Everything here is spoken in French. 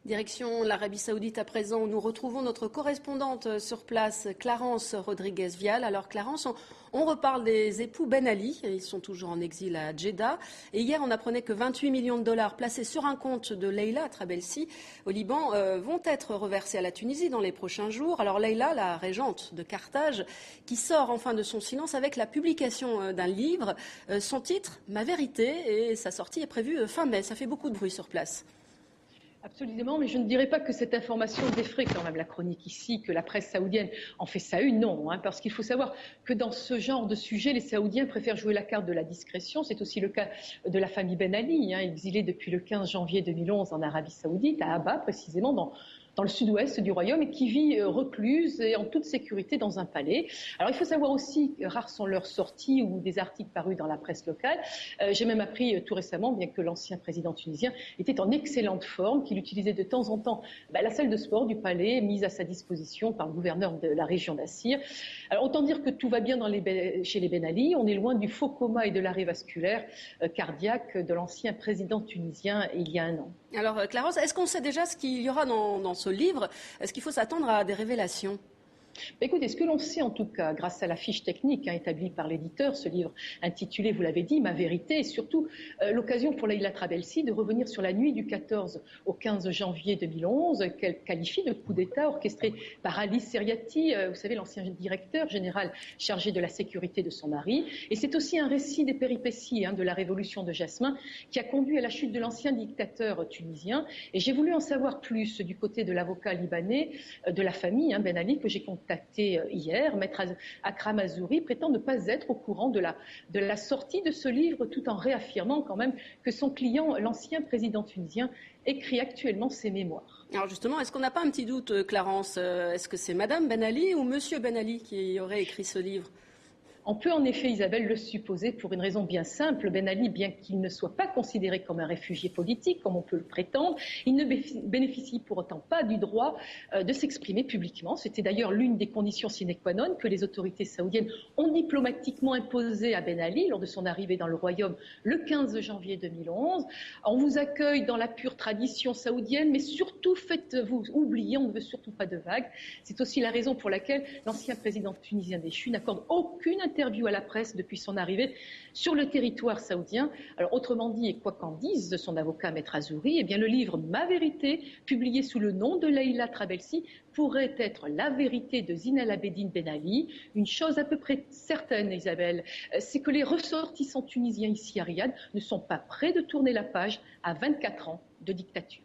Direction l'Arabie Saoudite à présent, où nous retrouvons notre correspondante sur place, Clarence Rodriguez-Vial. Alors Clarence, on reparle des époux Ben Ali, ils sont toujours en exil à Jeddah. Et hier, on apprenait que 28 millions de dollars placés sur un compte de Leïla Trabelsi au Liban vont être reversés à la Tunisie dans les prochains jours. Alors Leïla, la régente de Carthage, qui sort enfin de son silence avec la publication d'un livre. Son titre, Ma vérité, et sa sortie est prévue fin mai. Ça fait beaucoup de bruit sur place. Absolument, mais je ne dirais pas que cette information défraie quand même la chronique ici, que la presse saoudienne en fait sa une, non, parce qu'il faut savoir que dans ce genre de sujet, les Saoudiens préfèrent jouer la carte de la discrétion. C'est aussi le cas de la famille Ben Ali, exilée depuis le 15 janvier 2011 en Arabie Saoudite, à Abba précisément, dans le sud-ouest du royaume, et qui vit recluse et en toute sécurité dans un palais. Alors il faut savoir aussi que rares sont leurs sorties ou des articles parus dans la presse locale. J'ai même appris tout récemment, bien que l'ancien président tunisien était en excellente forme, qu'il utilisait de temps en temps la salle de sport du palais, mise à sa disposition par le gouverneur de la région d'Assir. Alors autant dire que tout va bien chez les Ben Ali. On est loin du faux coma et de l'arrêt vasculaire cardiaque de l'ancien président tunisien il y a un an. Alors Clarence, est-ce qu'on sait déjà ce qu'il y aura dans ce livre? Est-ce qu'il faut s'attendre à des révélations? Écoutez, ce que l'on sait en tout cas, grâce à la fiche technique établie par l'éditeur, ce livre intitulé, vous l'avez dit, Ma vérité, et surtout l'occasion pour Leïla Trabelsi de revenir sur la nuit du 14 au 15 janvier 2011, qu'elle qualifie de coup d'État orchestré par Ali Seriati, vous savez, l'ancien directeur général chargé de la sécurité de son mari. Et c'est aussi un récit des péripéties de la révolution de Jasmin qui a conduit à la chute de l'ancien dictateur tunisien. Et j'ai voulu en savoir plus du côté de l'avocat libanais de la famille, Ben Ali, que j'ai contacté hier. Maître Akram Azouri prétend ne pas être au courant de la sortie de ce livre, tout en réaffirmant quand même que son client, l'ancien président tunisien, écrit actuellement ses mémoires. Alors justement, est-ce qu'on n'a pas un petit doute, Clarence? Est-ce que c'est Madame Ben Ali ou Monsieur Ben Ali qui aurait écrit ce livre? On peut en effet, Isabelle, le supposer pour une raison bien simple. Ben Ali, bien qu'il ne soit pas considéré comme un réfugié politique, comme on peut le prétendre, il ne bénéficie pour autant pas du droit de s'exprimer publiquement. C'était d'ailleurs l'une des conditions sine qua non que les autorités saoudiennes ont diplomatiquement imposées à Ben Ali lors de son arrivée dans le royaume le 15 janvier 2011. On vous accueille dans la pure tradition saoudienne, mais surtout faites-vous oublier, on ne veut surtout pas de vagues. C'est aussi la raison pour laquelle l'ancien président tunisien déchu n'accorde aucune interview à la presse depuis son arrivée sur le territoire saoudien. Alors autrement dit, et quoi qu'en dise son avocat Maître Azouri, le livre Ma vérité, publié sous le nom de Leïla Trabelsi, pourrait être la vérité de Zine El Abidine Ben Ali. Une chose à peu près certaine, Isabelle, c'est que les ressortissants tunisiens ici à Riyad ne sont pas prêts de tourner la page à 24 ans de dictature.